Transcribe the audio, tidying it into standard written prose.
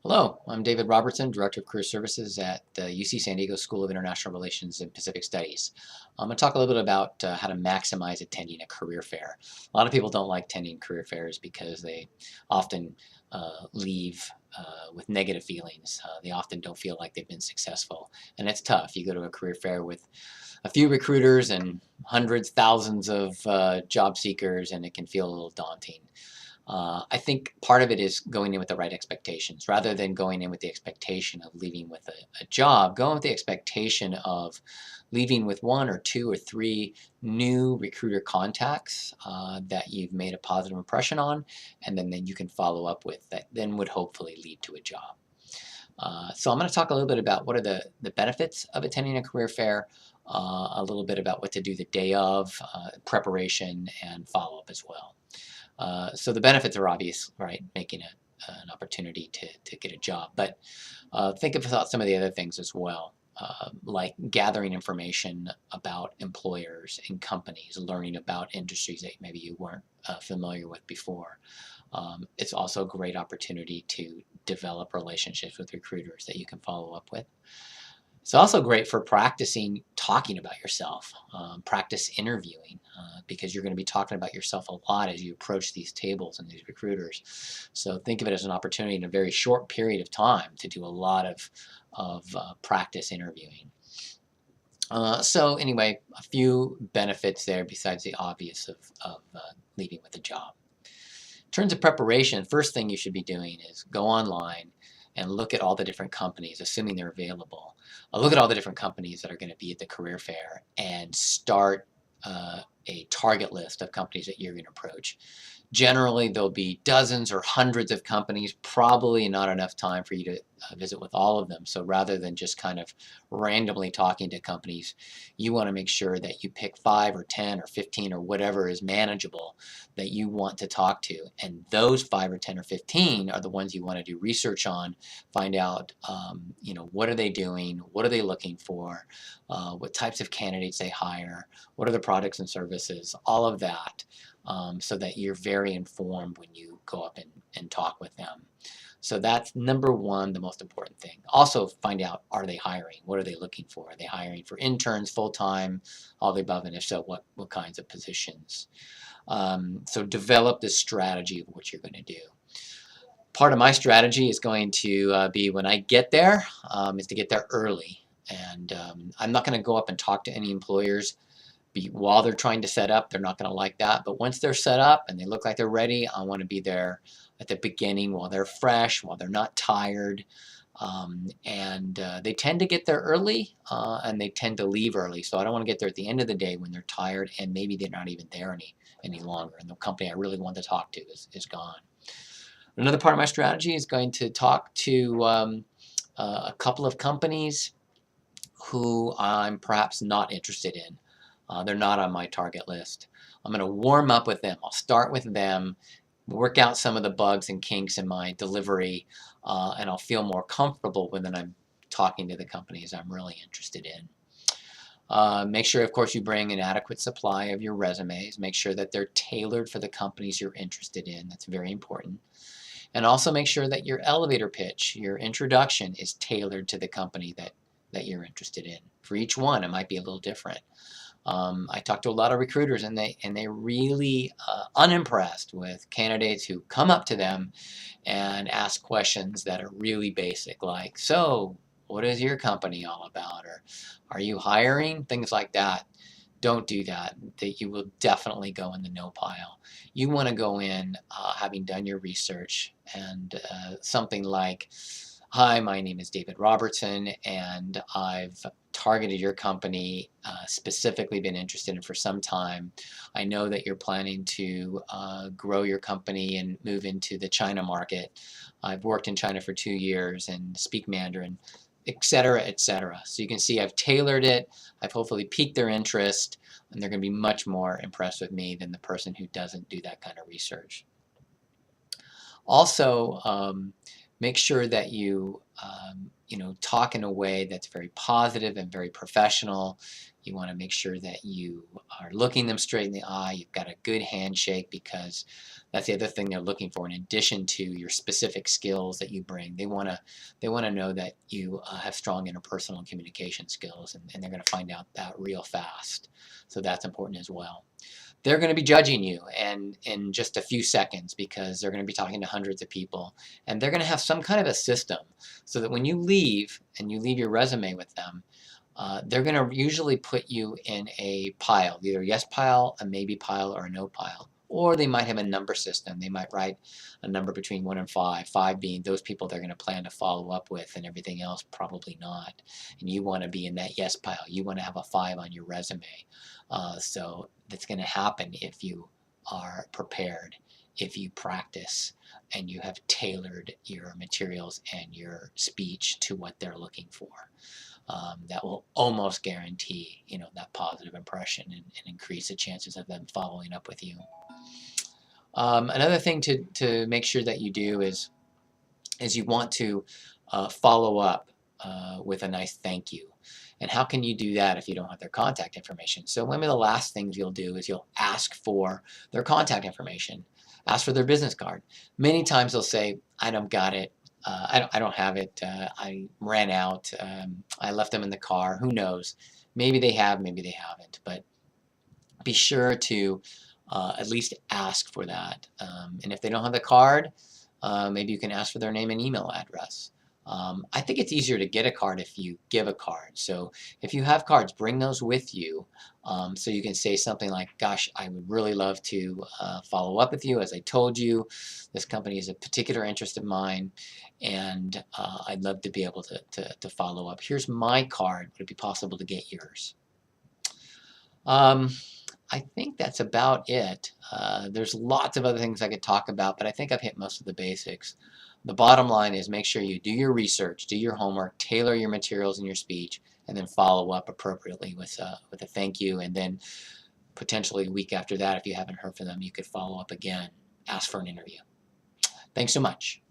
Hello, I'm David Robertson, Director of Career Services at the UC San Diego School of International Relations and Pacific Studies. I'm going to talk a little bit about how to maximize attending a career fair. A lot of people don't like attending career fairs because they often leave with negative feelings. They often don't feel like they've been successful, and it's tough. You go to a career fair with a few recruiters and hundreds, thousands of job seekers, and it can feel a little daunting. I think part of it is going in with the right expectations. Rather than going in with the expectation of leaving with a job, go in with the expectation of leaving with one or two or three new recruiter contacts that you've made a positive impression on, and then you can follow up with that then would hopefully lead to a job. So I'm going to talk a little bit about what are the benefits of attending a career fair, a little bit about what to do the day of, preparation, and follow-up as well. So the benefits are obvious, right? Making an opportunity to get a job. But think about some of the other things as well, like gathering information about employers and companies, learning about industries that maybe you weren't familiar with before. It's also a great opportunity to develop relationships with recruiters that you can follow up with. It's also great for practicing talking about yourself, practice interviewing, because you're going to be talking about yourself a lot as you approach these tables and these recruiters. So think of it as an opportunity in a very short period of time to do a lot of practice interviewing. So anyway, a few benefits there besides the obvious of leaving with a job. In terms of preparation, first thing you should be doing is go online and look at all the different companies, assuming they're available. Look at all the different companies that are going to be at the career fair and start a target list of companies that you're going to approach. Generally, there'll be dozens or hundreds of companies, probably not enough time for you to visit with all of them. So rather than just kind of randomly talking to companies, you want to make sure that you pick 5 or 10 or 15 or whatever is manageable that you want to talk to. And those 5 or 10 or 15 are the ones you want to do research on, find out, what are they doing, what are they looking for, what types of candidates they hire, what are the products and services, all of that. So that you're very informed when you go up and talk with them. So that's number one, the most important thing. Also find out, are they hiring? What are they looking for? Are they hiring for interns, full-time, all the above, and if so, what kinds of positions? So develop this strategy of what you're going to do. Part of my strategy is going to be when I get there, is to get there early. And I'm not going to go up and talk to any employers while they're trying to set up. They're not going to like that. But once they're set up and they look like they're ready, I want to be there at the beginning while they're fresh, while they're not tired. They tend to get there early and they tend to leave early. So I don't want to get there at the end of the day when they're tired and maybe they're not even there any longer. And the company I really want to talk to is gone. Another part of my strategy is going to talk to a couple of companies who I'm perhaps not interested in. They're not on my target list. I'm going to warm up with them. I'll start with them, work out some of the bugs and kinks in my delivery, and I'll feel more comfortable when I'm talking to the companies I'm really interested in. Make sure, of course, you bring an adequate supply of your resumes. Make sure that they're tailored for the companies you're interested in. That's very important. And also make sure that your elevator pitch, your introduction, is tailored to the company that you're interested in. For each one, it might be a little different. I talk to a lot of recruiters and they're really unimpressed with candidates who come up to them and ask questions that are really basic, like, so what is your company all about? Or are you hiring? Things like that. Don't do that. You will definitely go in the no pile. You want to go in having done your research and something like, hi, my name is David Robertson, and I've targeted your company, specifically been interested in for some time. I know that you're planning to grow your company and move into the China market. I've worked in China for 2 years and speak Mandarin, etc., etc. So you can see I've tailored it. I've hopefully piqued their interest, and they're going to be much more impressed with me than the person who doesn't do that kind of research. Also, make sure that you talk in a way that's very positive and very professional. You want to make sure that you are looking them straight in the eye. You've got a good handshake because That's the other thing they're looking for in addition to your specific skills that you bring. They want to know that you have strong interpersonal communication skills, and they're going to find out that real fast. So that's important as well. They're going to be judging you and in just a few seconds because they're going to be talking to hundreds of people, and they're going to have some kind of a system so that when you leave and you leave your resume with them, they're going to usually put you in a pile, either a yes pile, a maybe pile, or a no pile. Or they might have a number system. They might write a number between 1 and 5, 5 being those people they're going to plan to follow up with, and everything else probably not. And you want to be in that yes pile. You want to have a 5 on your resume. So that's going to happen if you are prepared, if you practice, and you have tailored your materials and your speech to what they're looking for. That will almost guarantee, that positive impression and increase the chances of them following up with you. Another thing to make sure that you do is you want to follow up with a nice thank you. And how can you do that if you don't have their contact information? So one of the last things you'll do is you'll ask for their contact information. Ask for their business card. Many times they'll say, I don't got it. I don't have it. I ran out. I left them in the car. Who knows? Maybe they have, maybe they haven't. But be sure to at least ask for that. And if they don't have the card, maybe you can ask for their name and email address. I think it's easier to get a card if you give a card. So if you have cards, bring those with you so you can say something like, gosh, I would really love to follow up with you. As I told you, this company is a particular interest of mine, and I'd love to be able to follow up. Here's my card. Would it be possible to get yours? I think that's about it. There's lots of other things I could talk about, but I think I've hit most of the basics. The bottom line is make sure you do your research, do your homework, tailor your materials and your speech, and then follow up appropriately with a thank you. And then potentially a week after that, if you haven't heard from them, you could follow up again, ask for an interview. Thanks so much.